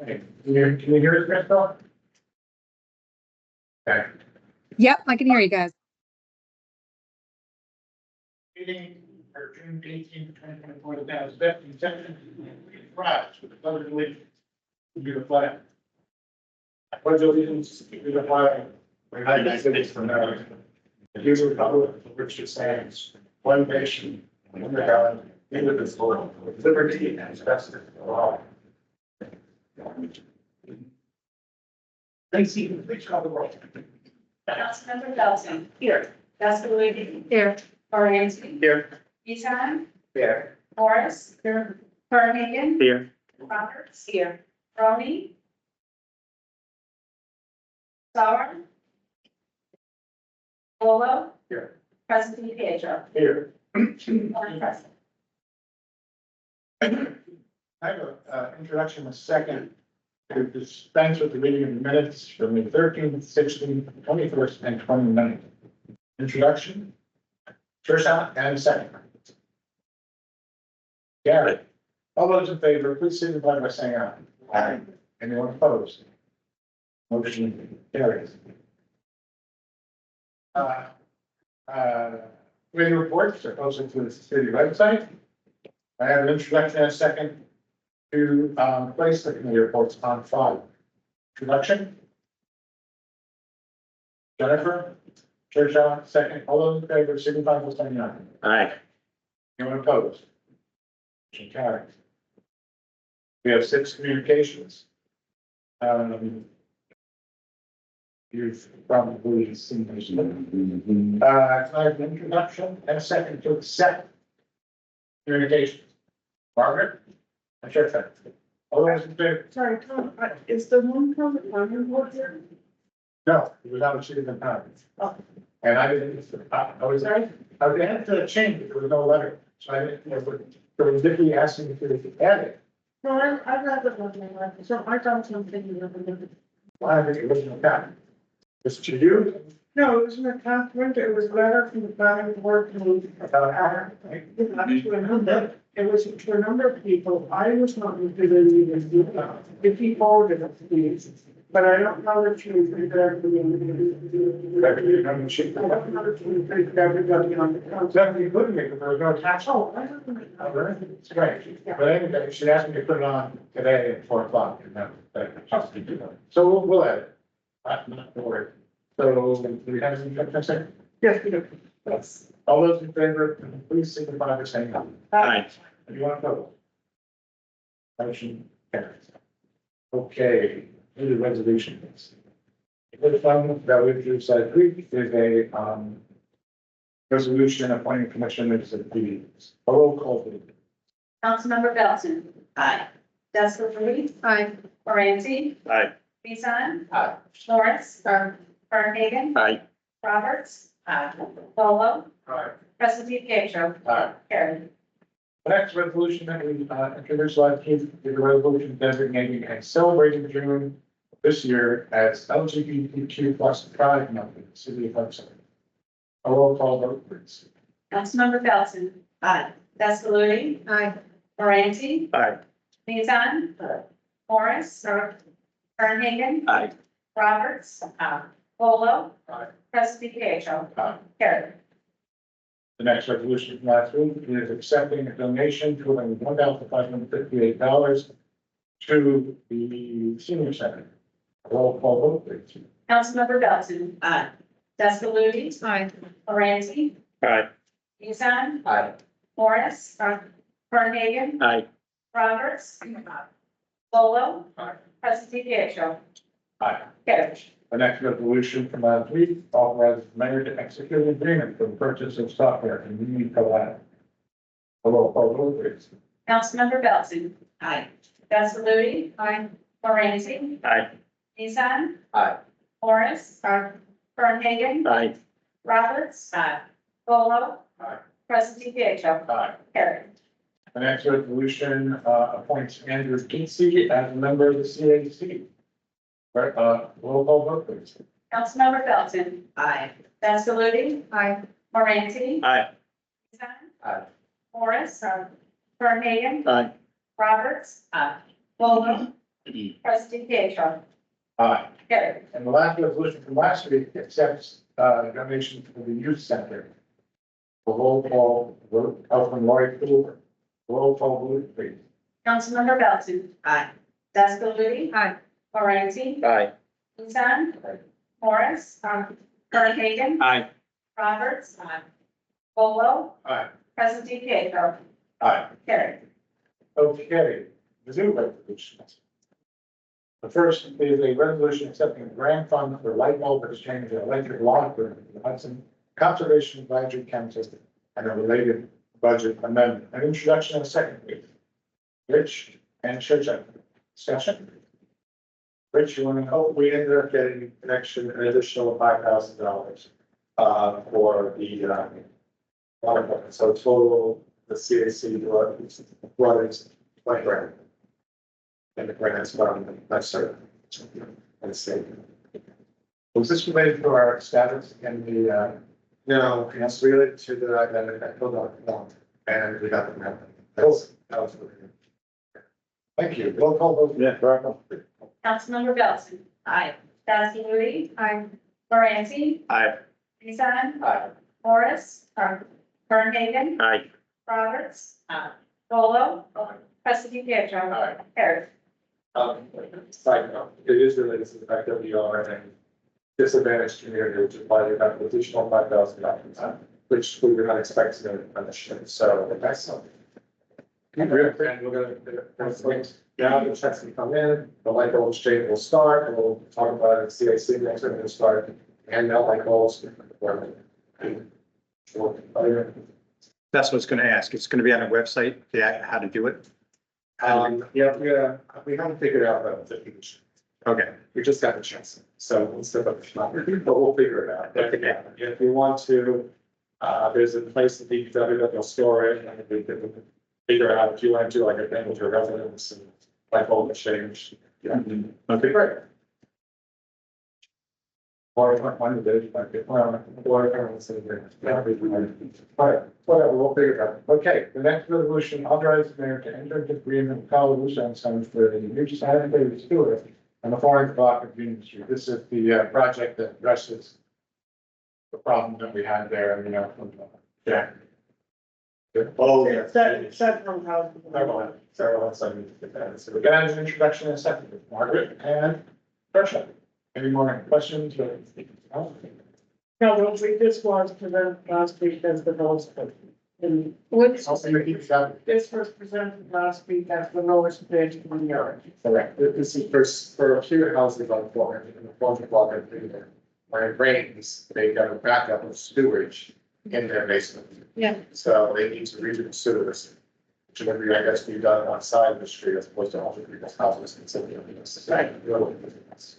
Okay, can you hear us, Crystal? Okay. Yep, I can hear you guys. Meeting for June 18th, 2024, the town is in session. Rise with the pledge of allegiance to the flag. I pledge allegiance to the flag of the United States of America, and to the republic for which it stands, one nation, under God, indivisible, with liberty and justice for all. Tracy, please call the roll. Councilmember Felton. Here. Castellini. Here. Moranci. Here. Nissan. Here. Morris. Here. Carnhagen. Here. Roberts. Here. Roni. Sauer. Volo. Here. President Pietro. Here. One present. I have an introduction, a second, to dispense with the reading of the minutes from the 13th, 16th, 21st, and 29th. Introduction. First out and second. Gary. All those in favor, please signify by saying aye. Aye. Anyone opposed? Motion carries. Committee reports are posted to the city website. I have an introduction and a second to place the committee reports on file. Introduction. Jennifer, Churchill, second. All those in favor, signify by saying aye. Aye. Anyone opposed? Motion carries. We have 6 communications. You've probably seen this. Can I have an introduction and a second to accept communications? Margaret? Sure. All those in favor? Sorry, Tom, is the one from the planning board here? No, it was out of city of time. And I didn't, I was there, I had to change it, there was no letter, so I didn't, there was Vicky asking me to add it. No, I read the one, so I got something. Why did it original copy? It's to you? No, it was an attachment, it was a letter from the planning board to me. It was to a number of people, I was not included in this, if he forwarded it to me, but I don't know that she was there for me. Everybody on the sheet. I don't know that she was there for everybody on the council. Definitely couldn't make it, there was no attachment. Oh, I don't know. Oh, really? It's great, but anyway, she asked me to put it on today at 4 o'clock, and so we'll add it. Not to worry. So, do we have any objection? Yes, we do. Yes. All those in favor, please signify by saying aye. Aye. Anyone opposed? Motion carries. Okay, do the resolutions. The fund that we've used last week is a, resolution appointing commissioners of the, a roll call. Please. Councilmember Felton. Aye. Castellini. Aye. Moranci. Aye. Nissan. Aye. Morris. Carnhagen. Aye. Roberts. Volo. Aye. President Pietro. Aye. Carried. The next resolution that we introduced last week is a resolution designating and celebrating June this year as LGBTQ plus Pride Month in the city of Hudson. A roll call vote, please. Councilmember Felton. Aye. Castellini. Aye. Moranci. Aye. Nissan. Morris. Carnhagen. Aye. Roberts. Volo. Aye. President Pietro. Aye. Carried. The next resolution from last week is accepting a donation totaling $1,558 to the senior center. Roll call vote, please. Councilmember Felton. Aye. Castellini. Aye. Moranci. Aye. Nissan. Aye. Morris. Carnhagen. Aye. Roberts. Volo. Aye. President Pietro. Aye. Carried. The next resolution from last week authorizes the mayor to execute an agreement for the purchase of software in Unity Collab. A roll call vote, please. Councilmember Felton. Aye. Castellini. Aye. Moranci. Aye. Nissan. Aye. Morris. Carnhagen. Aye. Roberts. Volo. Aye. President Pietro. Aye. Carried. The next resolution appoints Andrew Geetsey as a member of the CAC. Right, roll call vote, please. Councilmember Felton. Aye. Castellini. Aye. Moranci. Aye. Nissan. Aye. Morris. Carnhagen. Aye. Roberts. Volo. Trustee Pietro. Aye. Carried. And the last resolution from last week accepts donation for the youth center. The roll call, vote, Councilman Lloyd Cooper. Roll call vote, please. Councilmember Belton. Aye. Jaskowitz. Aye. Moranti. Aye. Nissan. Aye. Morris. Fairhaven. Aye. Roberts. Volo. Aye. Trustee Pietro. Aye. Carried. Okay, the new resolutions. The first is a resolution accepting a grant fund for light bulb exchange and electric law equipment for the Hudson Conservation Advisory Council and a related budget amendment. An introduction and a second, please. Rich and Churchett. Discussion. Rich, you want to help? We ended up getting an extra, an additional $5,000 for the so total, the CAC brought in like grant. And the grants from that's certain. And the state. Was this related to our status in the, No, it's related to the identical document, and we got the grant. That was really good. thank you, roll call vote. Yeah. Councilmember Belton. Aye. Jaskowitz. Aye. Moranti. Aye. Nissan. Aye. Morris. Fairhaven. Aye. Roberts. Volo. Trustee Pietro. Aye. Carried. Side note, it is related to the fact that we are in a disadvantaged community, which is why we have additional $5,000, which we were not expecting in this year, so that's something. And we're gonna, now the checks can come in, the light bulb exchange will start, and we'll talk about it at CAC next week, we'll start, and now light bulbs. That's what I was gonna ask. It's gonna be on a website, how to do it? Yeah, we haven't figured out the future. Okay, We just got the chance, so instead of, but we'll figure it out. But yeah, if you want to, there's a place at DPW that they'll store it, and we can figure out if you want to do like a thing with your residents and like bulb exchange. Yeah, okay. great. Or one of those, like, or everyone's in there. Whatever, we'll figure it out. Okay, the next resolution authorizes the mayor to enter into agreement with Colorado Lutheran Center for the new sanitary sewer and the foreign block of Union Street. This is the project that addresses the problem that we had there, from Jack. Oh, yeah. Several houses. Several, so So we got an introduction in a second, Margaret and Tricia. Any more questions? No, what we just was presented last week as the lowest. And What's, this was presented last week as the lowest bid in the yard. Correct. This is for a few houses on 400, in the 400 block of Freedom. When it rains, they got a backup of sewage in their basement. Yeah. So they need to redo the sewers. Which would be, I guess, be done outside the street as opposed to all the people's houses.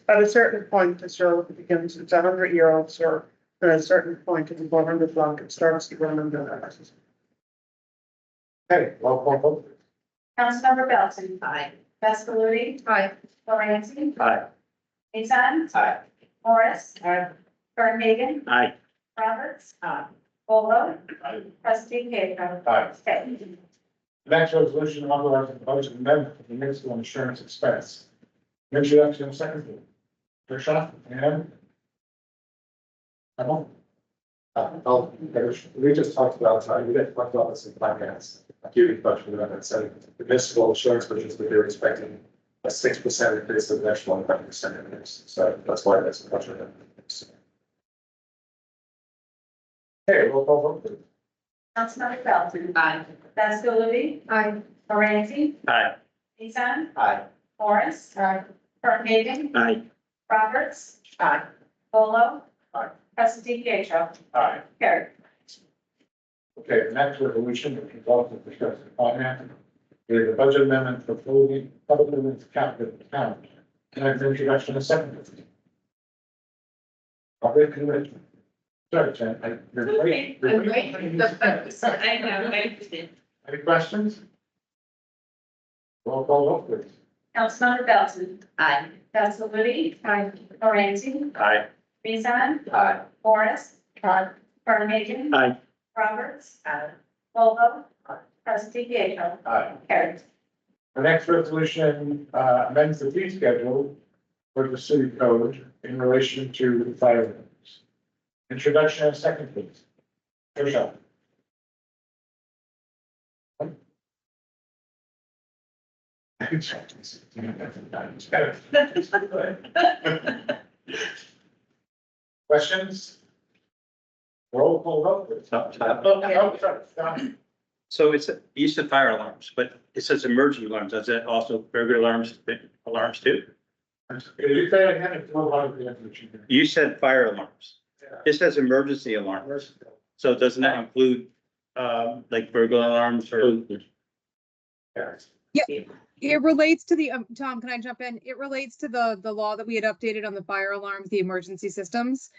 At a certain point, the show begins, it's 100-year-old, so at a certain point in the 400 block, it starts to run under the houses. Okay, roll call vote. Councilmember Belton. Aye. Jaskowitz. aye. Moranti. Aye. Nissan. Aye. Morris. Aye. Fairhaven. Aye. Roberts. Volo. Aye. Trustee Pietro. Aye. Carried. The next resolution authorizing the budget amendment for the municipal insurance expense. Introduction and second. Tricia and. We just talked about, we didn't talk about this in finance, acute budget amendment, so the municipal insurance, which is what they're expecting a 6% increase to the next 1% increase, so that's why that's a budget amendment. Okay, roll call vote. Please. Councilmember Belton. Aye. Jaskowitz. Aye. Moranti. Aye. Nissan. Aye. Morris. Fairhaven. Aye. Roberts. Aye. Volo. Aye. Trustee Pietro. Aye. Carried. Okay, the next resolution, which is also discussed in finance, is the budget amendment for public buildings capital account. Can I have an introduction and a second? Okay, can we? Sorry, Jen. You're waiting. You're waiting. I know, I understand. Any questions? Roll call vote, please. Councilmember Belton. Aye. Jaskowitz. Aye. Moranti. Aye. Nissan. Aye. Morris. Fairhaven. Aye. Roberts. Volo. Trustee Pietro. Aye. Carried. The next resolution amends the fee schedule for the city code in relation to the fire. limits. Introduction and second, please. Michelle. Questions? Roll call vote. please. Oh, sorry, Don. So it's, you said fire alarms, but it says emergency alarms. Does that also burglar alarms too? If you say it again, it's a little hard to answer. You said fire alarms. It says emergency alarms. So doesn't that include, like burglar alarms or? It relates to the, Tom, can I jump in? It relates to the law that we had updated on the fire alarms, the emergency systems.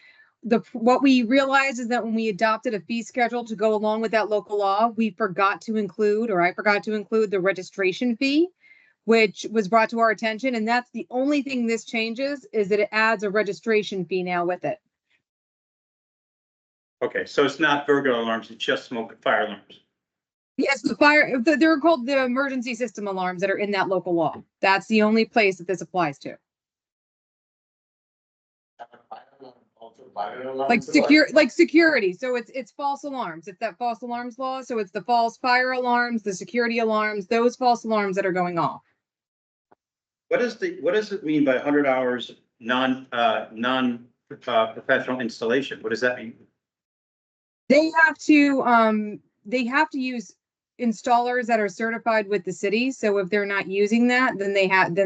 What we realized is that when we adopted a fee schedule to go along with that local law, we forgot to include, or I forgot to include the registration fee, which was brought to our attention. And that's the only thing this changes, is that it adds a registration fee now with it. Okay, so it's not burglar alarms, it's just fire alarms. Yes, they're called the emergency system alarms that are in that local law. That's the only place that this applies to. Like security. So it's false alarms. It's that false alarms law. So it's the false fire alarms, the security alarms, those false alarms that are going off. What does it mean by 100 hours professional installation? What does that mean? They have to use installers that are certified with the city. So if they're not using that, then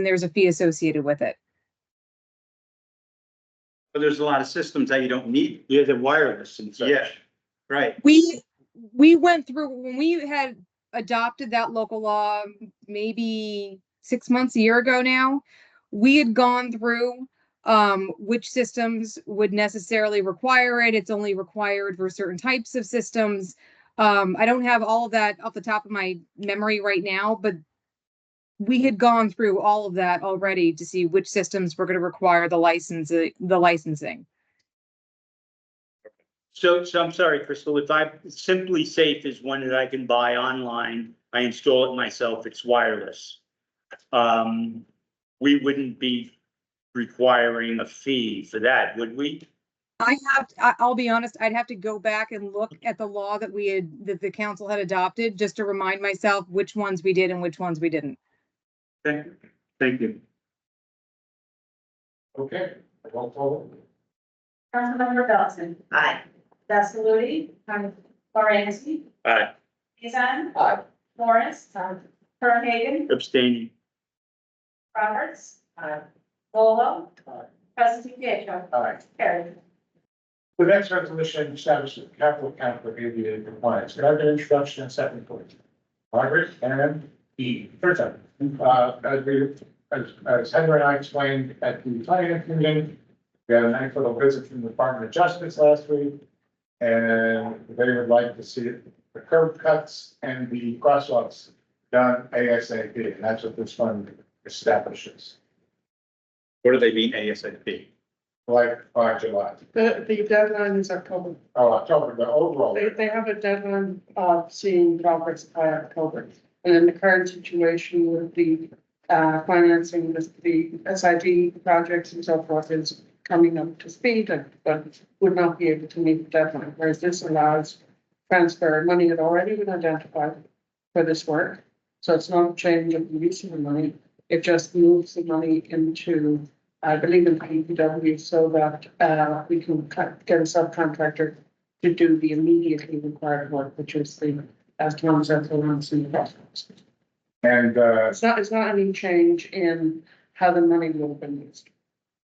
there's a fee associated with it. But there's a lot of systems that you don't need. Yeah, the wireless and such. Yeah, right. We went through, when we had adopted that local law, maybe 6 months, a year ago now, we had gone through which systems would necessarily require it. It's only required for certain types of systems. I don't have all of that off the top of my memory right now, but we had gone through all of that already to see which systems were going to require the licensing. So I'm sorry, Crystal, if Simply Safe is one that I can buy online, I install it myself, it's wireless. We wouldn't be requiring a fee for that, would we? I'll be honest, I'd have to go back and look at the law that the council had adopted, just to remind myself which ones we did and which ones we didn't. Thank you. Okay, roll call. Councilmember Dawson. Aye. Vasaludi. Moranci. Aye. Isan. Aye. Morris. Fernhagen. Abstaining. Roberts. Volo. Aye. President Pietro. Aye. Carried. The next resolution establishes capital account for ADA compliance. Can I have an introduction and second, please? Margaret and E. First time. As Heather and I explained at the planning committee, we had a nice little visit from the Department of Justice last week. And they would like to see the curb cuts and the crosswalks done ASAP, and that's what this fund establishes, What do they mean ASAP? like by July. The deadline is October. Oh, October, the overall. They have a deadline of seeing progress by October. And in the current situation with the financing, the SID projects and so forth is coming up to speed, but would not be able to meet the deadline, whereas this allows transfer. Money had already been identified for this work. So it's not a change of the use of the money. It just moves the money into, I believe, in PPW, so that we can get a subcontractor to do the immediately required work, which is the, as Tom said, the ones in the process. And, It's not any change in how the money will have been used.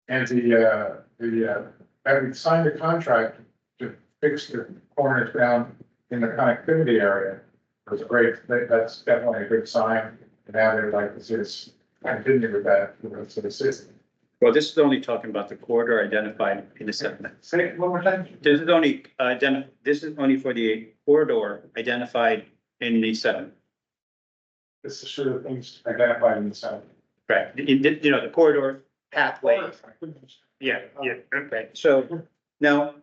and we signed a contract to fix the corners down in the connectivity area. It was great. That's definitely a good sign. And now they'd like to see us continue with that, to the system. Well, this is only talking about the corridor identified in the settlement. Say it one more time. This is only for the corridor identified in the settlement. This is sort of things identified in the Senate. Right, the corridor pathway. Yeah, okay. So now,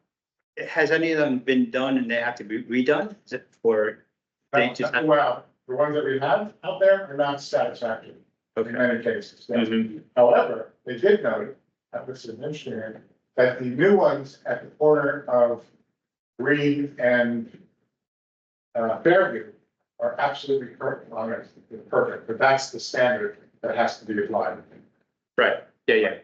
has any of them been done and they have to be redone? Is it for? They just have- Well, the ones that we have out there are not satisfactory in many cases. Mhm. However, they did note, that was an engineer, that the new ones at the corner of Green and Fairview are absolutely perfect, perfect, but that's the standard that has to be applied. Right, yeah.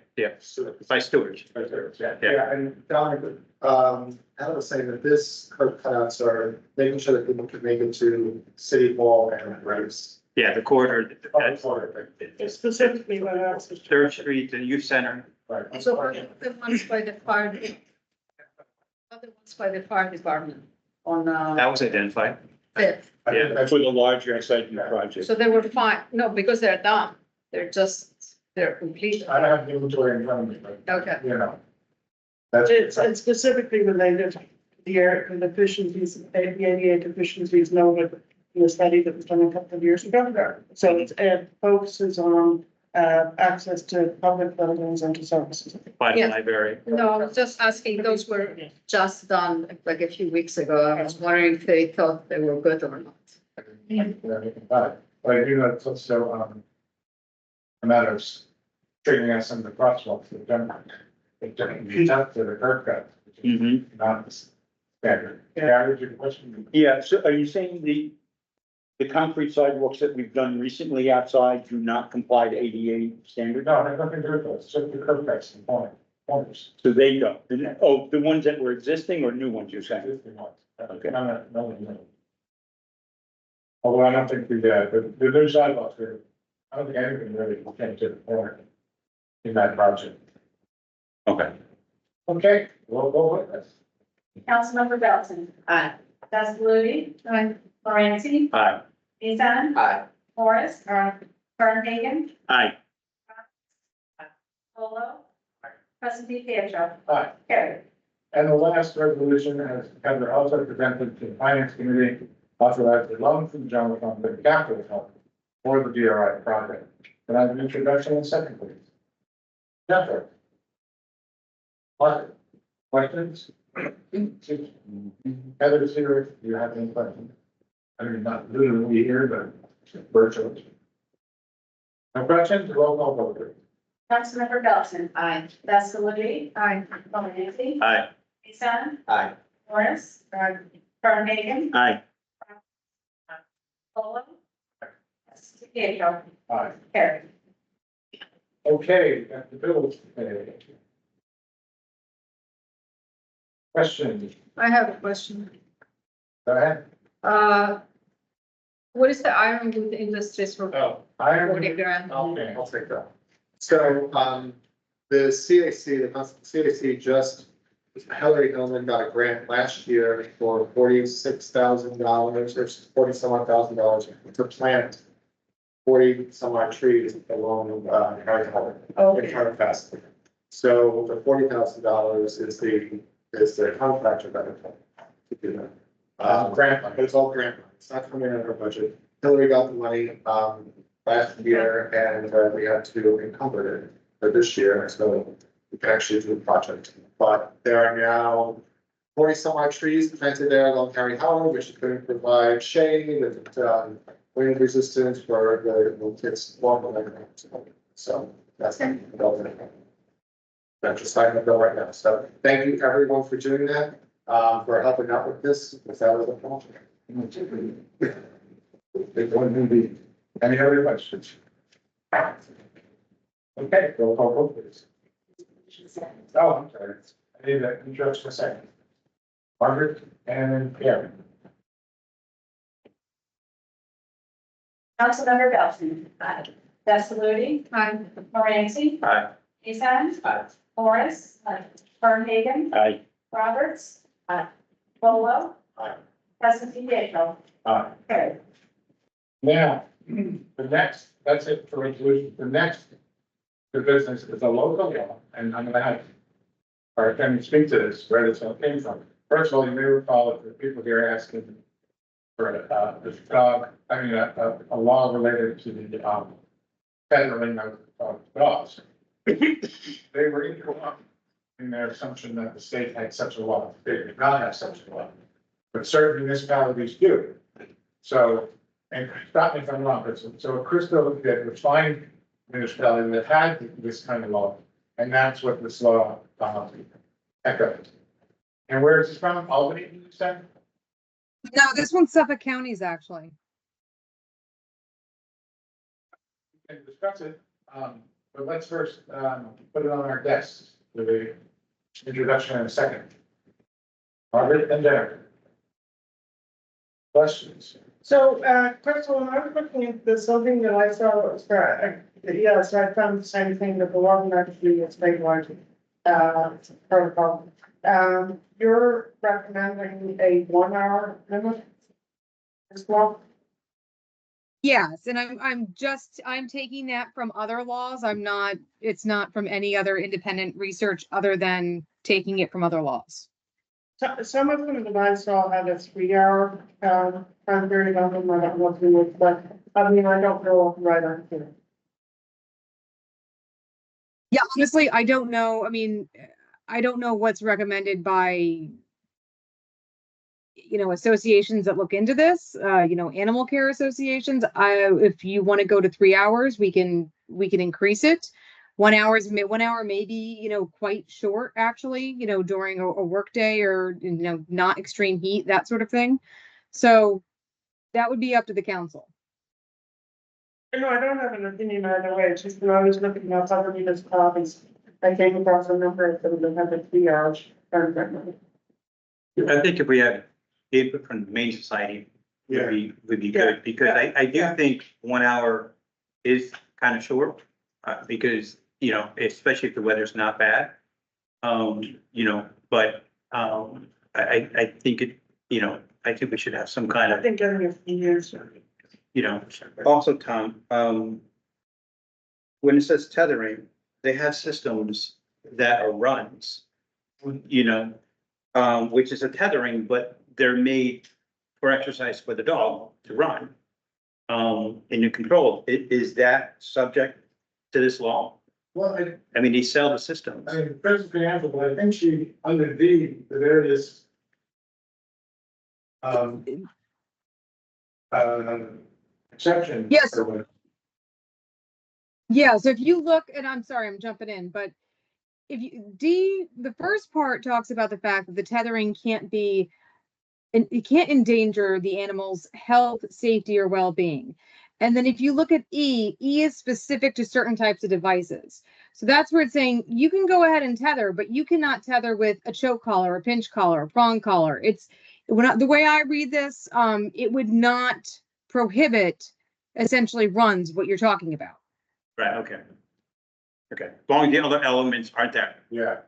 By Stewart. Right there, yeah. Yeah, and Dominic, Helen was saying that this curb cuts are making sure that people can make it to City Hall and Rice. Yeah, the corridor, that's Specifically, what else? Third Street, the youth center. Right. So the ones by the fire, other ones by the fire department on, That was identified. Fifth. I think that's For the larger SID project. So they were fine, no, because they're done, they're complete. I don't have the inventory in front of me, but, Okay. you know. That's. It's specifically related to the air and efficiencies, the 88 efficiencies noted in the study that was done a couple of years ago. So it focuses on access to public buildings and to services. By the Yes. library. No, I was just asking, those were just done like a few weeks ago. I was wondering if they thought they were good or not. But I do know it's also, a matter of figuring out some of the crosswalks that don't, it doesn't beat up to the curb cut. which is Mhm. Not the standard. Gary, your question? Yeah, so are you saying the concrete sidewalks that we've done recently outside do not comply to ADA standard? No, it has nothing to do with those, it's just the curb cuts and corners. So they don't. Oh, the ones that were existing or new ones you're saying? Existing ones. Okay. No. Although I don't think the new sidewalks are, I don't think anything really came to the point in that project. Okay. Okay, we'll go with this. Councilmember Belton. Aye. Castellucci. Aye. Moranci. Aye. Nissan. Aye. Morris. Fernhagen. Aye. Volo. Trustee Pietro. Aye. Carried. And the last resolution, as Heather also presented to the finance committee, authorized the loan from the general fund for the capital fund for the DRI project. Can I have an introduction and second, please? Jennifer. Mark, questions? Heather's here, do you have any questions? I mean, not literally here, but virtually. No questions, roll call vote, please. Councilmember Belton. Aye. Castellucci. Aye. Moranci. Aye. Nissan. Aye. Morris. Fernhagen. Aye. Volo. Trustee Pietro. Aye. Carried. Okay, at the bills. Questions, I have a question. go ahead. What is the Ironwood Industries for Oh, I am. 40 grand? Okay. I'll take that. So, the CAC, the CAC just, Hillary Hillman got a grant last year for $46,000 or 40 some odd thousand dollars to plant 40 some odd trees along, Harry Hall. In Okay, front of Fest. So the $40,000 is the contractor benefit to do that. Grant money. But it's all grant money. It's not coming out of our budget. Hillary got the money, last year and we had to encumber it for this year. So we can actually do the project. But there are now 40 some odd trees planted there along Harry Howard, which is going to provide shade and, wind resistance for the kids walking around. So that's. That's just signing the bill right now. So thank you everyone for doing that, for helping out with this, because that was a project. Any other questions? Okay, roll call vote, please. Oh, I'm sorry. I need that introduction a second. Margaret and Karen. Councilmember Belton. Aye. Castellucci. Aye. Moranci. Aye. Nissan. Aye. Morris. Fernhagen. Aye. Roberts. Volo. Aye. Trustee Pietro. Carried. Now, the next, that's it for resolution. The next, the business is a local law, and I'm gonna have our attorney speak to this, where this all came from. First of all, you may recall that the people here asking for this dog, a law related to the federally of dogs. They were incorrect in their assumption that the state had such a law. They did not have such a law, but certain municipalities do. So and stop me if I'm wrong, but so Crystal did was find municipality that had this kind of law, and that's what this law, echoed. And where is this from? Albany, you said? No, this one's Suffolk County's actually. We can discuss it, but let's first, put it on our desks with a introduction in a second. Margaret and Derek. Questions? So, Crystal, when I was looking at this, something that I saw was, yes, I found the same thing that the wasn't actually a statewide, protocol. You're recommending a 1 hour limit as well? Yes, and I'm taking that from other laws. It's not from any other independent research other than taking it from other laws. So, some of them that I saw had a 3 hour, time period on them, I don't know if you would, but, I mean, I don't know right on here. Yeah, honestly, I don't know. I mean, I don't know what's recommended by, associations that look into this, animal care associations. If you want to go to 3 hours, we can increase it. 1 hour may be, quite short actually, during a work day or, not extreme heat, that sort of thing. So that would be up to the council. No, I don't have an opinion either way, it's just when I was looking at other municipalities, I came across a number of them that had the 3 hours. I think if we had input from the Humane Society, would be good, because I do think 1 hour is kind of short. Because, especially if the weather's not bad. But, I think I think we should have some kind I of, think getting a few years. also, Tom, when it says tethering, they have systems that are runs, which is a tethering, but they're made for exercise for the dog to run. And you control, is that subject to this law? Well, I mean, they sell the systems. I mean, for example, but I think she, under the various exceptions. Yes. or whatever. Yeah, so if you look, and I'm sorry, I'm jumping in, but the first part talks about the fact that the tethering it can't endanger the animal's health, safety, or well-being. And then if you look at E is specific to certain types of devices. So that's where it's saying you can go ahead and tether, but you cannot tether with a choke collar, a pinch collar, a prong collar. The way I read this, it would not prohibit essentially runs, what you're talking about. Right, okay. Okay, as long as the other elements aren't there, Yeah,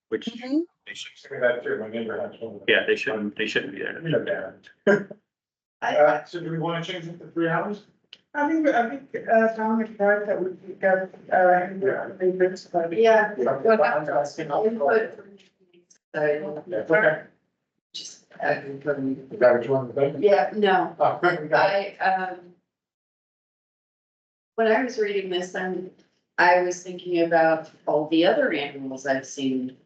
which Mhm. they should, I mean, that too, my neighbor has one. yeah, they shouldn't be there. You know, Dan. So do we want to change it to 3 hours? I think, Tom is right that we could get, municipality. Yeah. Okay. Just, Is that what you want to think? yeah, no, Oh, we got it. when I was reading this, I was thinking about all the other animals I've seen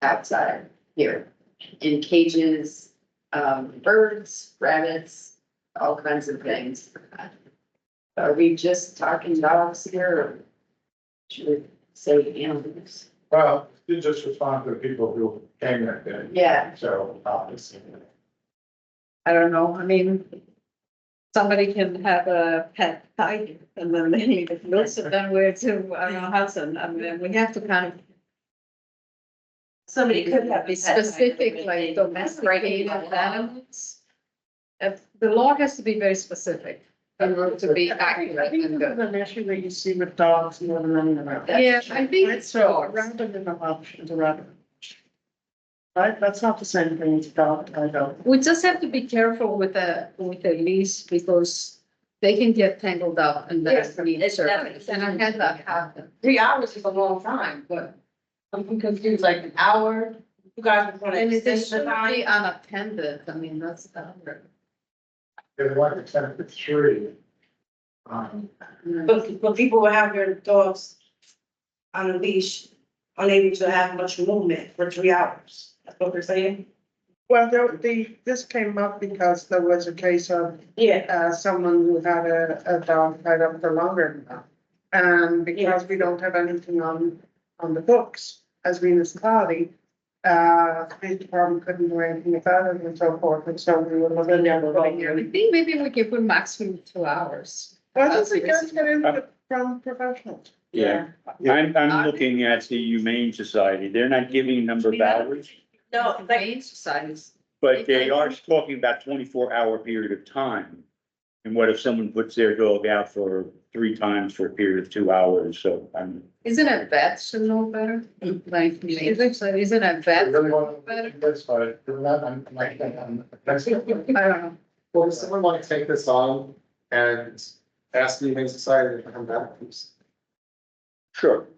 outside here in cages, birds, rabbits, all kinds of things. Are we just talking dogs here or should we say animals? Well, you just respond to the people who came that day, Yeah, so obviously. I don't know, I mean, somebody can have a pet tiger and then they leave it loose and then we're to, I don't know, Hudson, I mean, we have to kind of somebody could have. be specific, like domesticated animals. The law has to be very specific in order to be I accurate think and this is good. an issue that you see with dogs more than anything else. Yeah, I think Right, it's so a dogs. rabbit in a hutch is a rabbit. Right, that's not the same thing as a dog, I don't. We just have to be careful with the leash because they can get tangled up and Yes, then need it's service. definitely- And I had that happen. 3 hours is a long time, but I'm confused, like an hour, you guys are gonna And it extend the shouldn't be time? unattended, I mean, that's the. They want to extend it to 3. But people will have their dogs on a leash, unable to have much movement for 3 hours. That's what they're saying. Well, this came up because there was a case of, Yeah, someone who had a dog tied up for longer than that. And because we don't have anything on the books as municipality, the police department couldn't do anything about it and so forth, and so we were looking at putting I in. think maybe we could put maximum 2 hours. Well, I don't think that's get input from professionals. Yeah, I'm looking at the Humane Society. They're not giving a number of hours, no, The like, Humane Societies. but they are talking about 24-hour period of time. And what if someone puts their dog out for 3 times for a period of 2 hours? So I'm, Isn't a vet should know better? Like, isn't a vet Really know want better? to, that's fine, doing that, I'm like, that's it. I don't know. Well, does someone want to take this on and ask the Humane Society to come back, please? sure,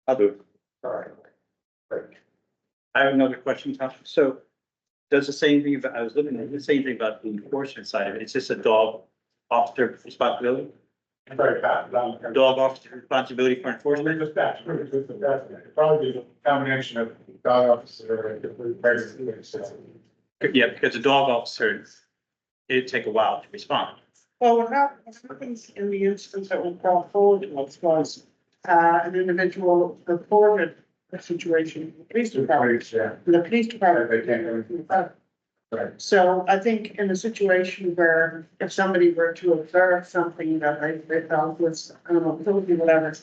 I'll do it. All right. Great. I have another question, Tom. So does the same thing, I was looking at the same thing about the enforcement side of it. It's just a dog officer responsibility? Very bad. Dog officer responsibility for enforcement? Just that, really, just that. It'd probably be a combination of dog officer and the regular system. Yeah, because the dog officer, it'd take a while to respond. Well, what happens in the instance that was brought forward to us was, an individual reported a situation, to the police department, Yeah. and the police department. They can't do anything about it. Right. So I think in a situation where if somebody were to observe something that they felt was, I don't know, filthy, whatever,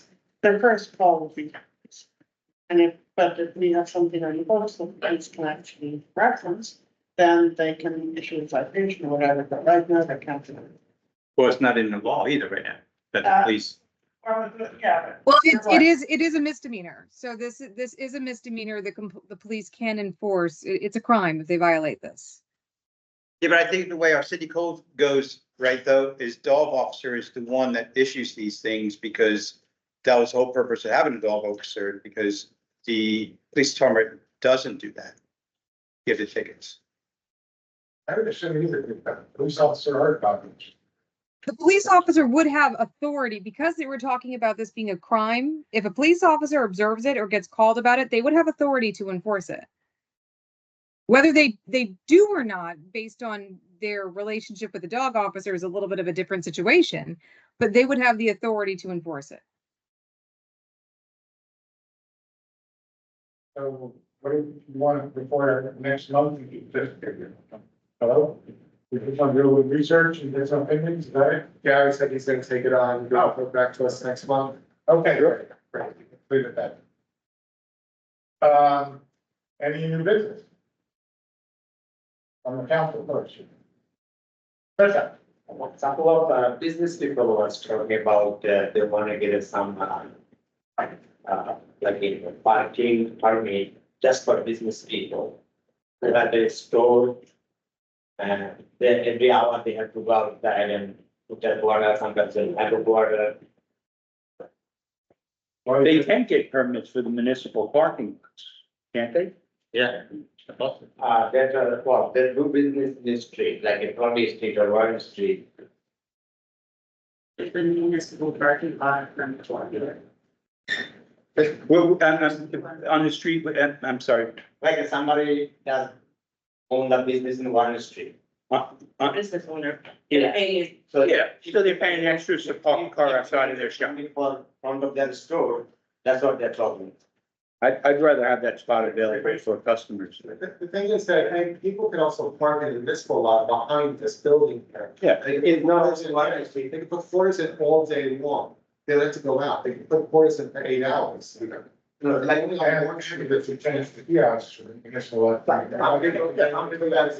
their first call would be. And if we have something on the books that the police can actually reference, then they can issue a citation or whatever, but right now they can't do it. Well, it's not in the law either right now, that the police, Well, yeah. Well, You're it right. is a misdemeanor. So this is a misdemeanor that the police can enforce. It's a crime if they violate this. yeah, but I think the way our city code goes, right, though, is dog officer is the one that issues these things because that was the whole purpose of having a dog officer, because the police department doesn't do that. Give the tickets. I would assume either, do that. Police officer or dog officer. The police officer would have authority because they were talking about this being a crime. If a police officer observes it or gets called about it, they would have authority to enforce it. Whether they do or not, based on their relationship with the dog officer, is a little bit of a different situation, but they would have the authority to enforce it. So what do you want before next month? Hello? We just want to do a little research and get some opinions, is that it? Gary said he's gonna take it on, go back to us next month. Okay, great, great. Leave it at that. Any new business? On the council first. First up. Couple of business people was talking about they want to get some like in parking permit just for business people. They have a store and they every hour they have to go outside and put that water, sometimes they have to water. They can get permits for the municipal parking, lots, can't they? Yeah. There's they do business in the street, like in Columbia Street or Warren Street. The municipal parking lot from Florida. Well, on the street, I'm sorry, Like somebody does own the business in Warren Street. business owner. Yeah. So yeah, so they're paying extras to park a car outside of their shop. For front of their store, that's what they're talking. I'd rather have that spot available for customers. The thing is that, hey, people can also park in the municipal lot behind this building here. Yeah. They can put quarters in Warren Street, they can put quarters in all day long. They don't have to go out, they can put quarters in for 8 hours, you know. Like, I want to that you change the kiosks for the municipal lot. I'm gonna go that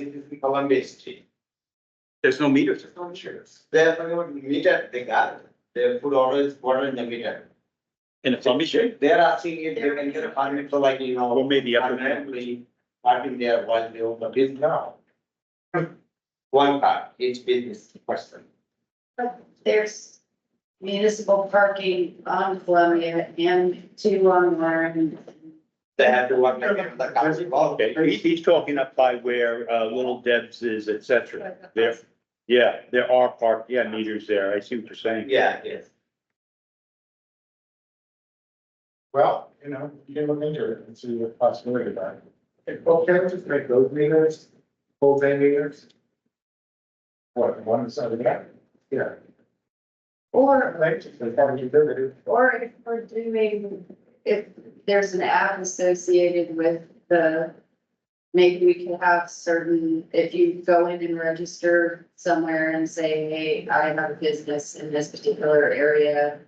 in Columbia Street. There's no meters. They're talking about meter, they got it. They put orders, water in the meter. In the Columbia Street? They're asking if they can get a permit for like, you know. Or maybe up in- permanently parking there while they own the business now. One car, each business person. There's municipal parking on Columbia and 2 on Warren. They have to work like the council. Okay, he's talking up by where, Little Deb's is, et cetera. There, yeah, there are meters there. I see what you're saying. Yeah, yes. Well, you know, you can look into it and see what possibility about it. Well, can we just make those meters Whole thing here? What, one side of that? Yeah. Or, Right, so part of the utility. or if we're doing, if there's an app associated with the, maybe we can have certain, if you go in and register somewhere and say, hey, I have a business in this particular area.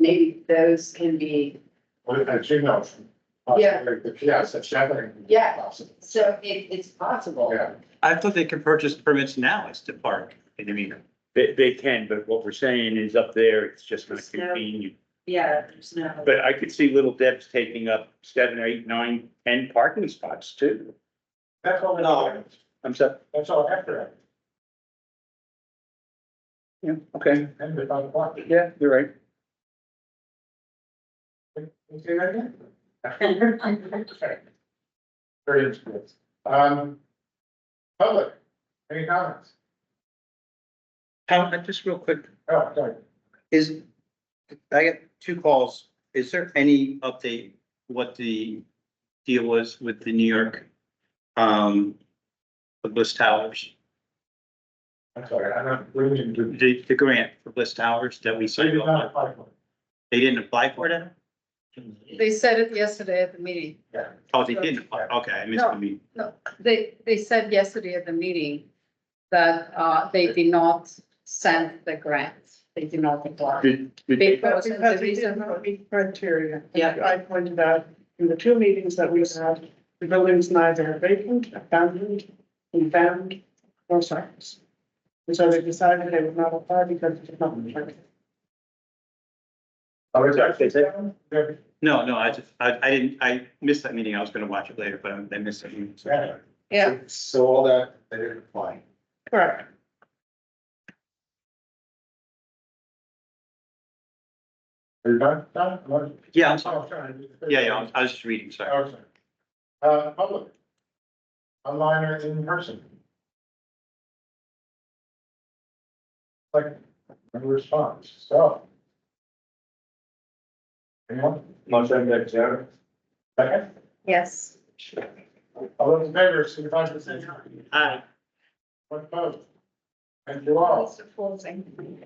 Maybe those can be, What did you know? Yeah. Yes, it's definitely. Yeah. Possible. so it's possible. Yeah. I thought they can purchase permits now as to park in the meter. They can, but what we're saying is up there, it's just gonna There's no- convene. Yeah, there's no. But I could see Little Deb's taking up 7, 8, 9, 10 parking spots too. That's all. No. I'm sorry. That's all after Yeah, okay. that. And without the parking. Yeah, you're right. You see that again? Very interesting. Public, any comments? How, just real quick, Oh, sorry. I got 2 calls. Is there any update what the deal was with the New York, the Bliss Towers? I'm sorry, I'm not bringing to. The grant for Bliss Towers that we They signed did not off, apply for it. they didn't apply for it? They said it yesterday at the meeting. Yeah. Oh, they didn't apply, okay, I missed the meeting. No, they said yesterday at the meeting that, they did not send the grant. They did not apply. Did But Because of the because we reason, did not meet criteria. Yeah. I pointed out in the 2 meetings that we had, the building's neither vacant, abandoned, condemned, or sites. And so they decided they would not apply because it did not meet criteria. Oh, is that? Yeah. No, I missed that meeting, I was gonna watch it later, but I missed it. Yeah. yeah, So all that, they didn't apply. Correct. Are you done? Done? Yeah, I'm sorry, Oh, sorry. yeah, I was just reading, sorry. Oh, sorry. Public. Online or in person? Like, no response, so. Anyone? Motion to adjourn. Second? yes. All those in favor, signify by saying aye. Aye. What opposed? Thank you all. Mr. Fulton.